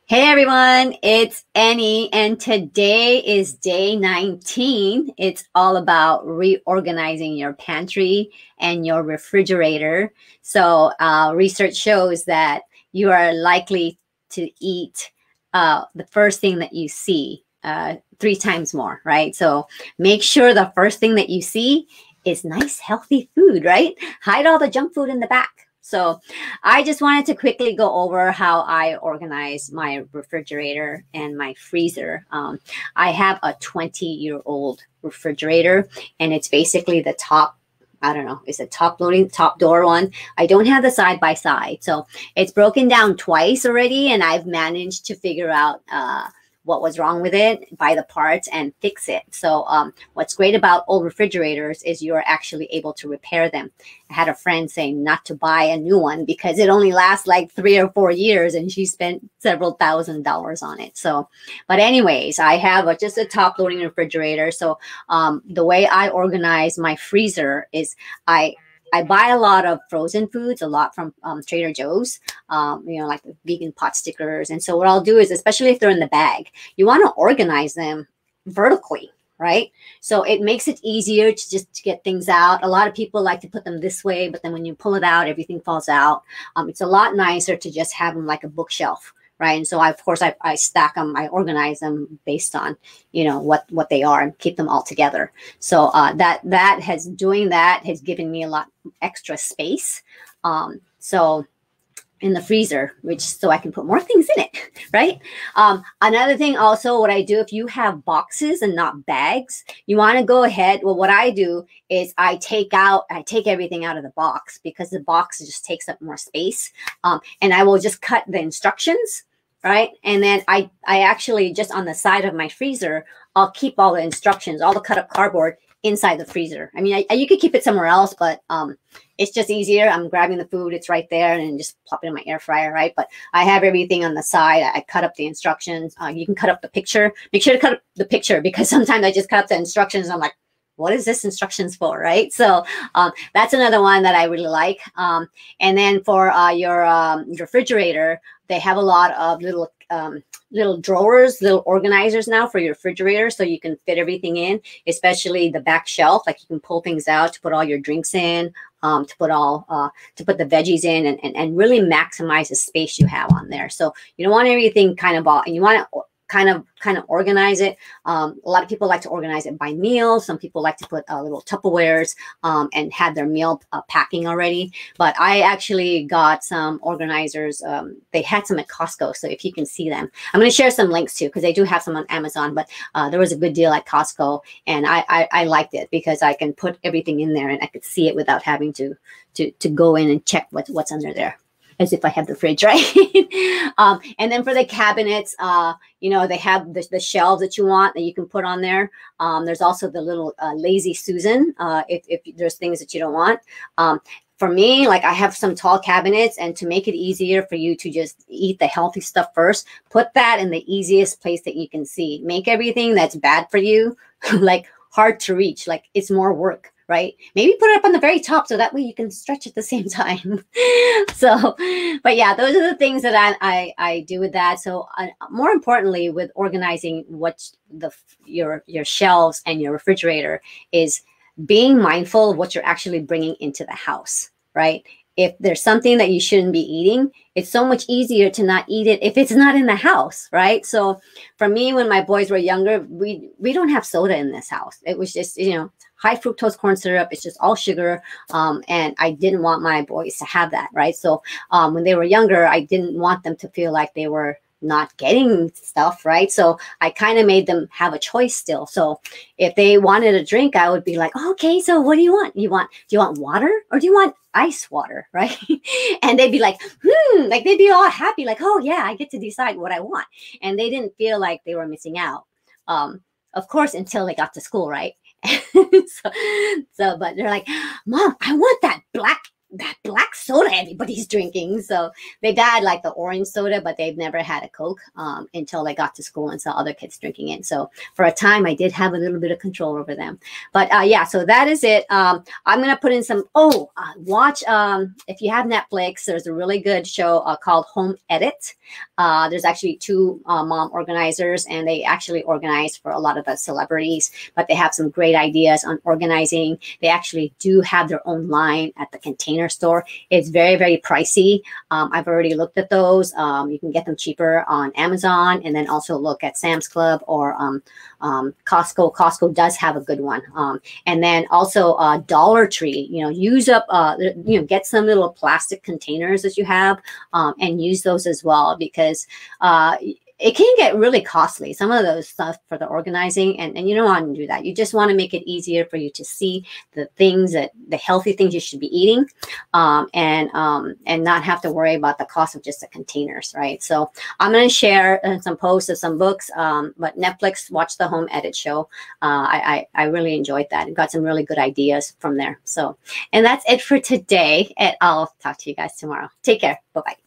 Hey everyone, it's Annie, and today is day 19. It's all about reorganizing your pantry and your refrigerator. So, research shows that you are likely to eat the first thing that you see 3 times more, right? So, make sure the first thing that you see is nice, healthy food, right? Hide all the junk food in the back. So, I just wanted to quickly go over how I organize my refrigerator and my freezer. I have a 20-year-old refrigerator, and it's basically the top. I don't know, is it top loading, top door one? I don't have the side by side. So it's broken down twice already, and I've managed to figure out what was wrong with it, buy the parts, and fix it. So what's great about old refrigerators is you're actually able to repair them. I had a friend saying not to buy a new one because it only lasts like 3 or 4 years, and she spent several $1,000s on it. So, but anyways, I have just a top loading refrigerator. So the way I organize my freezer is I buy a lot of frozen foods, a lot from Trader Joe's, like the vegan pot stickers. And so what I'll do is, especially if they're in the bag, you want to organize them vertically, right? So it makes it easier to just get things out. A lot of people like to put them this way, but then when you pull it out, everything falls out. It's a lot nicer to just have them like a bookshelf. Right. And so of course I stack them, I organize them based on, what they are and keep them all together. So doing that has given me a lot extra space. So in the freezer, so I can put more things in it, right? Another thing also, what I do, if you have boxes and not bags, you want to go ahead. Well, what I do is I take everything out of the box because the box just takes up more space. And I will just cut the instructions, right? And then I actually just on the side of my freezer, I'll keep all the instructions, all the cut up cardboard inside the freezer. I mean, you could keep it somewhere else, but it's just easier. I'm grabbing the food, it's right there, and just pop it in my air fryer, right? But I have everything on the side. I cut up the instructions. You can cut up the picture. Make sure to cut up the picture because sometimes I just cut up the instructions and I'm like, what is this instructions for, right? So that's another one that I really like. And then for your refrigerator, they have a lot of little drawers, little organizers now for your refrigerator, so you can fit everything in, especially the back shelf. Like you can pull things out to put all your drinks in, to put the veggies in, and really maximize the space you have on there. So you don't want everything kind of all, and you want to kind of organize it. A lot of people like to organize it by meal. Some people like to put little Tupperwares and have their meal packing already. But I actually got some organizers. They had some at Costco, so if you can see them, I'm going to share some links too because they do have some on Amazon. But there was a good deal at Costco, and I liked it because I can put everything in there and I could see it without having to go in and check what's under there, as if I have the fridge, right? And then for the cabinets, they have the shelves that you want that you can put on there. There's also the little Lazy Susan, if there's things that you don't want. For me, like I have some tall cabinets, and to make it easier for you to just eat the healthy stuff first, put that in the easiest place that you can see. Make everything that's bad for you, like hard to reach, like it's more work. Right? Maybe put it up on the very top so that way you can stretch at the same time. So, but yeah, those are the things that I do with that. So more importantly, with organizing your shelves and your refrigerator is being mindful of what you're actually bringing into the house, right? If there's something that you shouldn't be eating, it's so much easier to not eat it if it's not in the house, right? So for me, when my boys were younger, we don't have soda in this house. It was just, high fructose corn syrup. It's just all sugar. And I didn't want my boys to have that, right? So when they were younger, I didn't want them to feel like they were not getting stuff, right? So I kind of made them have a choice still. So if they wanted a drink, I would be like, oh, okay, so what do you want? Do you want water or do you want ice water, right? And they'd be like, like they'd be all happy, like, oh yeah, I get to decide what I want. And they didn't feel like they were missing out. Of course, until they got to school, right? But they're like, Mom, I want that black that black soda everybody's drinking. So they dad like the orange soda, but they've never had a Coke until they got to school and saw other kids drinking it. So for a time, I did have a little bit of control over them. But yeah, so that is it. I'm going to put in some, watch, if you have Netflix, there's a really good show called Home Edit. There's actually two mom organizers, and they actually organize for a lot of the celebrities, but they have some great ideas on organizing. They actually do have their own line at the Container Store. It's very, very pricey. I've already looked at those. You can get them cheaper on Amazon, and then also look at Sam's Club or Costco. Costco does have a good one. And then also Dollar Tree, use up, get some little plastic containers that you have and use those as well, because it can get really costly, some of those stuff for the organizing, and you don't want to do that. You just want to make it easier for you to see the healthy things you should be eating, and not have to worry about the cost of just the containers, right? So I'm going to share some posts of some books, but Netflix, watch the Home Edit show. I really enjoyed that and got some really good ideas from there. So, and that's it for today, and I'll talk to you guys tomorrow. Take care. Bye-bye.